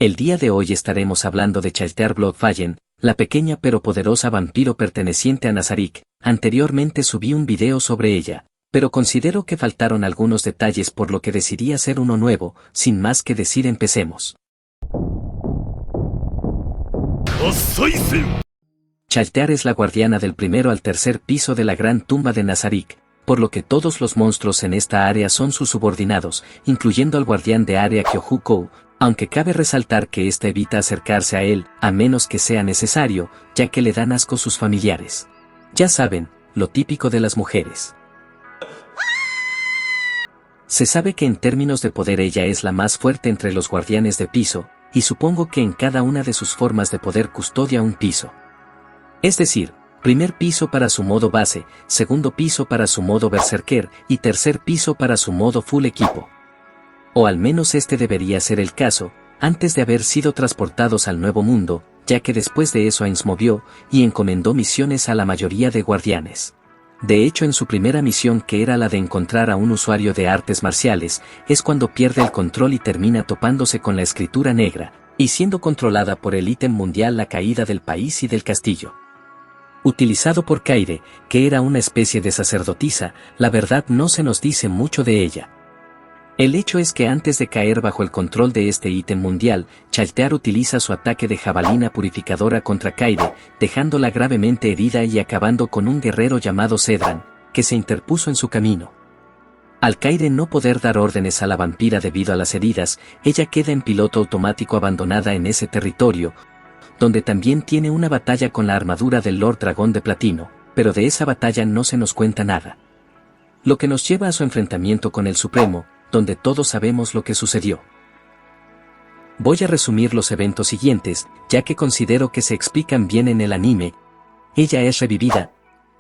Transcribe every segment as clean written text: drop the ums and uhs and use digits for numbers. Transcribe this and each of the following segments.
El día de hoy estaremos hablando de Chaltear Bloodfallen, la pequeña pero poderosa vampiro perteneciente a Nazarick. Anteriormente subí un video sobre ella, pero considero que faltaron algunos detalles por lo que decidí hacer uno nuevo. Sin más que decir, empecemos. Chaltear es la guardiana del primero al tercer piso de la gran tumba de Nazarick, por lo que todos los monstruos en esta área son sus subordinados, incluyendo al guardián de área Kyohu-Kou, aunque cabe resaltar que éste evita acercarse a él, a menos que sea necesario, ya que le dan asco sus familiares. Ya saben, lo típico de las mujeres. Se sabe que en términos de poder ella es la más fuerte entre los guardianes de piso, y supongo que en cada una de sus formas de poder custodia un piso. Es decir, primer piso para su modo base, segundo piso para su modo berserker, y tercer piso para su modo full equipo. O al menos este debería ser el caso, antes de haber sido transportados al Nuevo Mundo, ya que después de eso Ainz movió y encomendó misiones a la mayoría de guardianes. De hecho, en su primera misión, que era la de encontrar a un usuario de artes marciales, es cuando pierde el control y termina topándose con la escritura negra, y siendo controlada por el ítem mundial la caída del país y del castillo. Utilizado por Kaede, que era una especie de sacerdotisa, la verdad no se nos dice mucho de ella. El hecho es que antes de caer bajo el control de este ítem mundial, Chaltear utiliza su ataque de jabalina purificadora contra Kaede, dejándola gravemente herida y acabando con un guerrero llamado Cedran, que se interpuso en su camino. Al Kaede no poder dar órdenes a la vampira debido a las heridas, ella queda en piloto automático abandonada en ese territorio, donde también tiene una batalla con la armadura del Lord Dragón de Platino, pero de esa batalla no se nos cuenta nada. Lo que nos lleva a su enfrentamiento con el Supremo, donde todos sabemos lo que sucedió. Voy a resumir los eventos siguientes, ya que considero que se explican bien en el anime. Ella es revivida,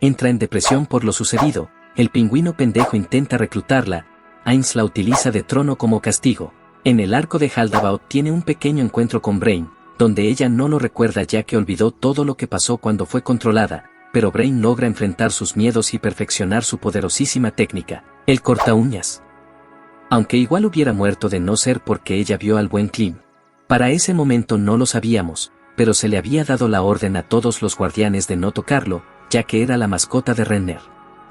entra en depresión por lo sucedido, el pingüino pendejo intenta reclutarla, Ainz la utiliza de trono como castigo. En el arco de Haldabaoth tiene un pequeño encuentro con Brain, donde ella no lo recuerda ya que olvidó todo lo que pasó cuando fue controlada, pero Brain logra enfrentar sus miedos y perfeccionar su poderosísima técnica, el cortaúñas. Aunque igual hubiera muerto de no ser porque ella vio al buen Klim. Para ese momento no lo sabíamos, pero se le había dado la orden a todos los guardianes de no tocarlo, ya que era la mascota de Renner.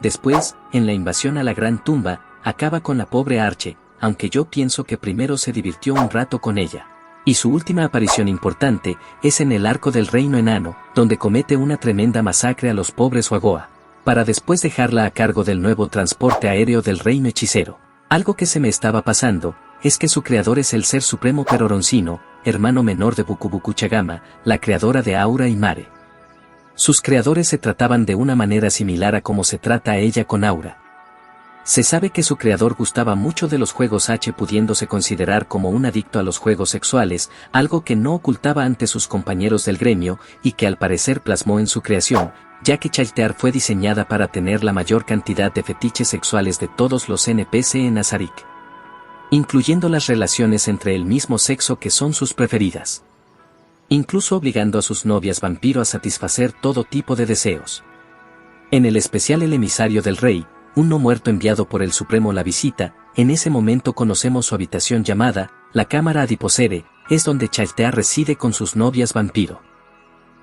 Después, en la invasión a la gran tumba, acaba con la pobre Arche, aunque yo pienso que primero se divirtió un rato con ella. Y su última aparición importante es en el arco del Reino Enano, donde comete una tremenda masacre a los pobres Wagoa, para después dejarla a cargo del nuevo transporte aéreo del Reino Hechicero. Algo que se me estaba pasando, es que su creador es el ser supremo Peroroncino, hermano menor de Bukubuku Chagama, la creadora de Aura y Mare. Sus creadores se trataban de una manera similar a como se trata a ella con Aura. Se sabe que su creador gustaba mucho de los juegos H, pudiéndose considerar como un adicto a los juegos sexuales, algo que no ocultaba ante sus compañeros del gremio y que al parecer plasmó en su creación, ya que Chaltear fue diseñada para tener la mayor cantidad de fetiches sexuales de todos los NPC en Nazarick, incluyendo las relaciones entre el mismo sexo que son sus preferidas, incluso obligando a sus novias vampiro a satisfacer todo tipo de deseos. En el especial El emisario del rey, un no muerto enviado por el Supremo la visita, en ese momento conocemos su habitación llamada, la Cámara Adiposere, es donde Chaltear reside con sus novias vampiro.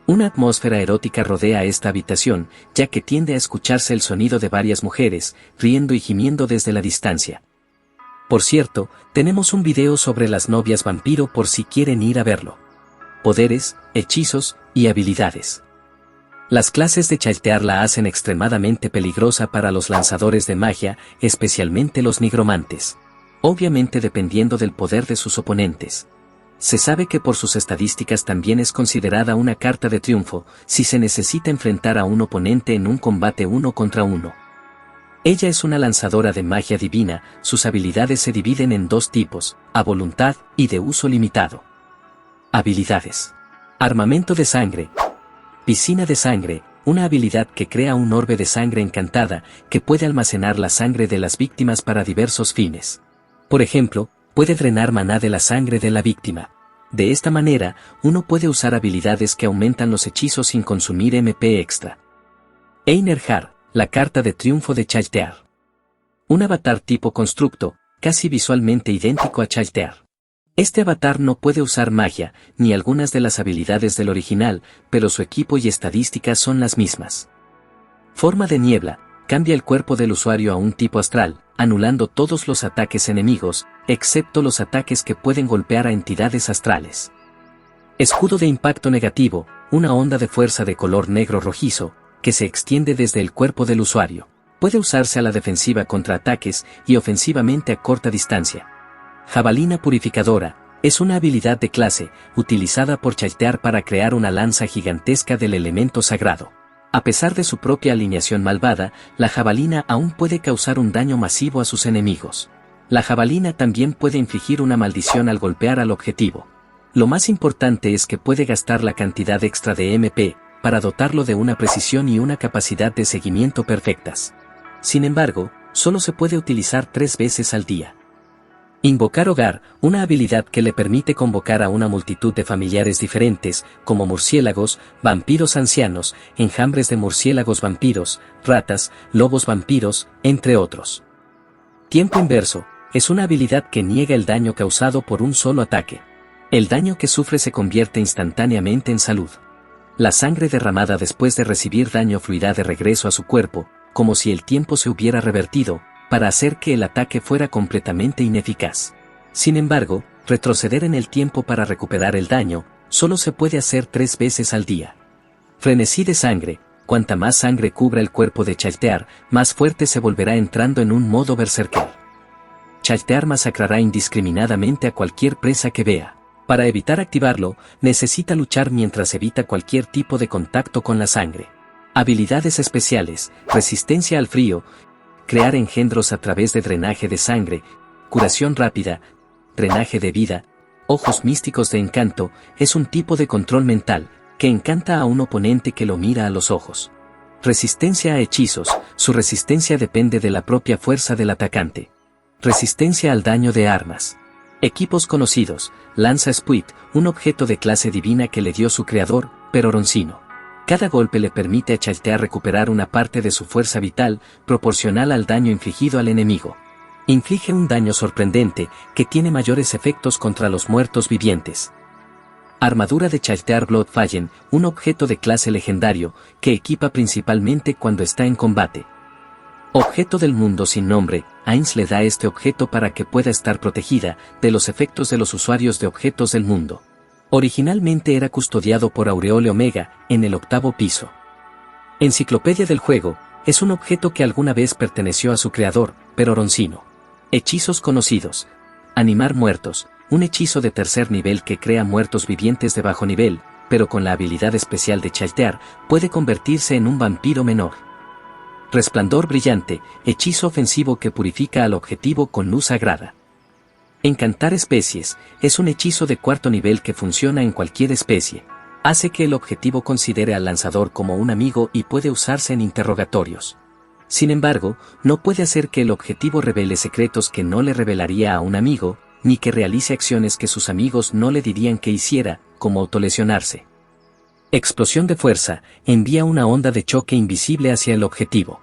Una atmósfera erótica rodea esta habitación, ya que tiende a escucharse el sonido de varias mujeres, riendo y gimiendo desde la distancia. Por cierto, tenemos un video sobre las novias vampiro por si quieren ir a verlo. Poderes, hechizos y habilidades. Las clases de Chaltear la hacen extremadamente peligrosa para los lanzadores de magia, especialmente los nigromantes. Obviamente dependiendo del poder de sus oponentes. Se sabe que por sus estadísticas también es considerada una carta de triunfo, si se necesita enfrentar a un oponente en un combate 1 contra 1. Ella es una lanzadora de magia divina, sus habilidades se dividen en dos tipos, a voluntad y de uso limitado. Habilidades. Armamento de sangre. Piscina de sangre, una habilidad que crea un orbe de sangre encantada, que puede almacenar la sangre de las víctimas para diversos fines. Por ejemplo, puede drenar maná de la sangre de la víctima. De esta manera, uno puede usar habilidades que aumentan los hechizos sin consumir MP extra. Einerjar, la carta de triunfo de Chaltear. Un avatar tipo constructo, casi visualmente idéntico a Chaltear. Este avatar no puede usar magia, ni algunas de las habilidades del original, pero su equipo y estadísticas son las mismas. Forma de niebla. Cambia el cuerpo del usuario a un tipo astral, anulando todos los ataques enemigos, excepto los ataques que pueden golpear a entidades astrales. Escudo de impacto negativo. Una onda de fuerza de color negro rojizo, que se extiende desde el cuerpo del usuario. Puede usarse a la defensiva contra ataques y ofensivamente a corta distancia. Jabalina purificadora. Es una habilidad de clase, utilizada por Chaltear para crear una lanza gigantesca del elemento sagrado. A pesar de su propia alineación malvada, la jabalina aún puede causar un daño masivo a sus enemigos. La jabalina también puede infligir una maldición al golpear al objetivo. Lo más importante es que puede gastar la cantidad extra de MP, para dotarlo de una precisión y una capacidad de seguimiento perfectas. Sin embargo, solo se puede utilizar 3 veces al día. Invocar hogar, una habilidad que le permite convocar a una multitud de familiares diferentes, como murciélagos, vampiros ancianos, enjambres de murciélagos vampiros, ratas, lobos vampiros, entre otros. Tiempo inverso, es una habilidad que niega el daño causado por un solo ataque. El daño que sufre se convierte instantáneamente en salud. La sangre derramada después de recibir daño fluirá de regreso a su cuerpo, como si el tiempo se hubiera revertido, para hacer que el ataque fuera completamente ineficaz. Sin embargo, retroceder en el tiempo para recuperar el daño, solo se puede hacer 3 veces al día. Frenesí de sangre. Cuanta más sangre cubra el cuerpo de Chaltear, más fuerte se volverá entrando en un modo berserker. Chaltear masacrará indiscriminadamente a cualquier presa que vea. Para evitar activarlo, necesita luchar mientras evita cualquier tipo de contacto con la sangre. Habilidades especiales, resistencia al frío, crear engendros a través de drenaje de sangre, curación rápida, drenaje de vida, ojos místicos de encanto, es un tipo de control mental, que encanta a un oponente que lo mira a los ojos. Resistencia a hechizos, su resistencia depende de la propia fuerza del atacante. Resistencia al daño de armas. Equipos conocidos, lanza Spuit, un objeto de clase divina que le dio su creador, Peroroncino. Cada golpe le permite a Chaltear recuperar una parte de su fuerza vital, proporcional al daño infligido al enemigo. Inflige un daño sorprendente, que tiene mayores efectos contra los muertos vivientes. Armadura de Chaltear Bloodfallen, un objeto de clase legendario, que equipa principalmente cuando está en combate. Objeto del mundo sin nombre, Ainz le da este objeto para que pueda estar protegida de los efectos de los usuarios de objetos del mundo. Originalmente era custodiado por Aureole Omega, en el 8º piso. Enciclopedia del juego, es un objeto que alguna vez perteneció a su creador, Peroroncino. Hechizos conocidos. Animar muertos, un hechizo de tercer nivel que crea muertos vivientes de bajo nivel, pero con la habilidad especial de Chaltear, puede convertirse en un vampiro menor. Resplandor brillante, hechizo ofensivo que purifica al objetivo con luz sagrada. Encantar especies, es un hechizo de 4º nivel que funciona en cualquier especie. Hace que el objetivo considere al lanzador como un amigo y puede usarse en interrogatorios. Sin embargo, no puede hacer que el objetivo revele secretos que no le revelaría a un amigo, ni que realice acciones que sus amigos no le dirían que hiciera, como autolesionarse. Explosión de fuerza, envía una onda de choque invisible hacia el objetivo.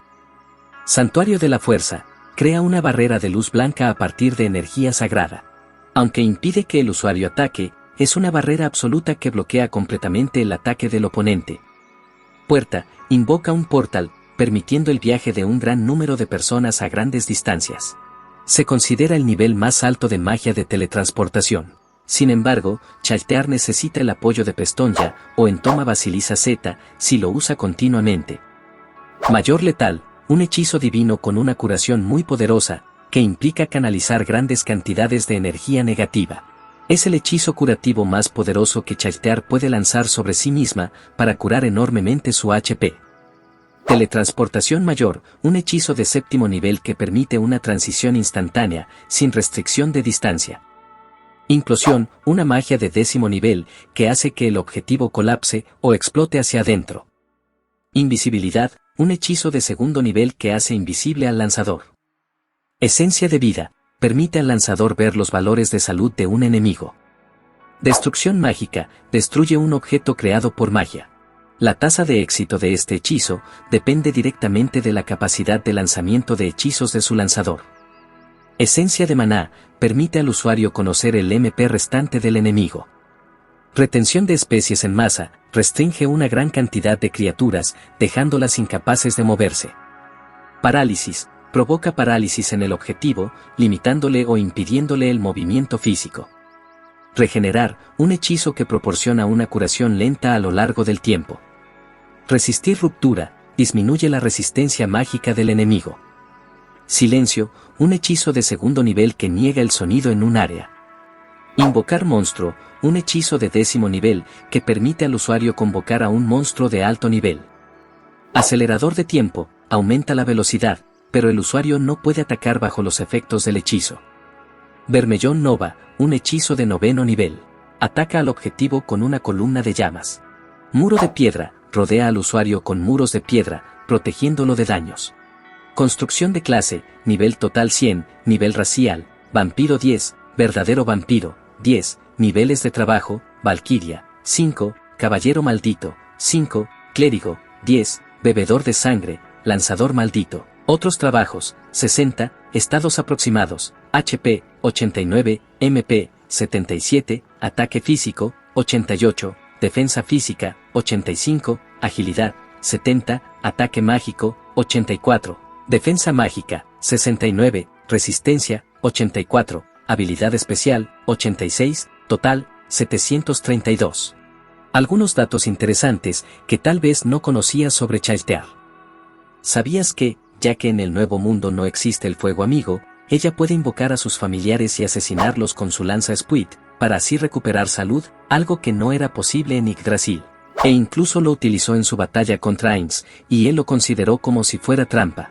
Santuario de la fuerza, crea una barrera de luz blanca a partir de energía sagrada. Aunque impide que el usuario ataque, es una barrera absoluta que bloquea completamente el ataque del oponente. Puerta, invoca un portal, permitiendo el viaje de un gran número de personas a grandes distancias. Se considera el nivel más alto de magia de teletransportación. Sin embargo, Chaltear necesita el apoyo de Pestonja, o Entoma Basilisa Z, si lo usa continuamente. Mayor letal, un hechizo divino con una curación muy poderosa, que implica canalizar grandes cantidades de energía negativa. Es el hechizo curativo más poderoso que Chaltear puede lanzar sobre sí misma, para curar enormemente su HP. Teletransportación mayor, un hechizo de 7º nivel que permite una transición instantánea, sin restricción de distancia. Implosión, una magia de 10º nivel, que hace que el objetivo colapse o explote hacia adentro. Invisibilidad, un hechizo de 2º nivel que hace invisible al lanzador. Esencia de vida, permite al lanzador ver los valores de salud de un enemigo. Destrucción mágica, destruye un objeto creado por magia. La tasa de éxito de este hechizo depende directamente de la capacidad de lanzamiento de hechizos de su lanzador. Esencia de maná, permite al usuario conocer el MP restante del enemigo. Retención de especies en masa, restringe una gran cantidad de criaturas, dejándolas incapaces de moverse. Parálisis, provoca parálisis en el objetivo, limitándole o impidiéndole el movimiento físico. Regenerar, un hechizo que proporciona una curación lenta a lo largo del tiempo. Resistir ruptura, disminuye la resistencia mágica del enemigo. Silencio, un hechizo de segundo nivel que niega el sonido en un área. Invocar monstruo, un hechizo de 10º nivel que permite al usuario convocar a un monstruo de alto nivel. Acelerador de tiempo, aumenta la velocidad, pero el usuario no puede atacar bajo los efectos del hechizo. Vermellón Nova, un hechizo de 9º nivel. Ataca al objetivo con una columna de llamas. Muro de piedra, rodea al usuario con muros de piedra, protegiéndolo de daños. Construcción de clase, nivel total 100, nivel racial, vampiro 10, verdadero vampiro, 10, niveles de trabajo, valquiria, 5, caballero maldito, 5, clérigo, 10, bebedor de sangre, lanzador maldito. Otros trabajos, 60, estados aproximados, HP, 89, MP, 77, ataque físico, 88, defensa física, 85, agilidad, 70, ataque mágico, 84, defensa mágica, 69, resistencia, 84, habilidad especial, 86, total, 732. Algunos datos interesantes que tal vez no conocías sobre Chiltear. ¿Sabías que, ya que en el Nuevo Mundo no existe el fuego amigo, ella puede invocar a sus familiares y asesinarlos con su lanza Squid, para así recuperar salud, algo que no era posible en Yggdrasil? E incluso lo utilizó en su batalla contra Ainz, y él lo consideró como si fuera trampa.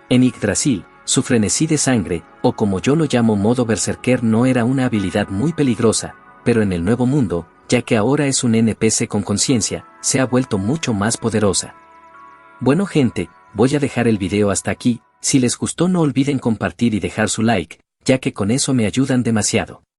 En Yggdrasil, su frenesí de sangre, o como yo lo llamo modo berserker, no era una habilidad muy peligrosa, pero en el Nuevo Mundo, ya que ahora es un NPC con conciencia, se ha vuelto mucho más poderosa. Bueno gente, voy a dejar el video hasta aquí. Si les gustó no olviden compartir y dejar su like, ya que con eso me ayudan demasiado.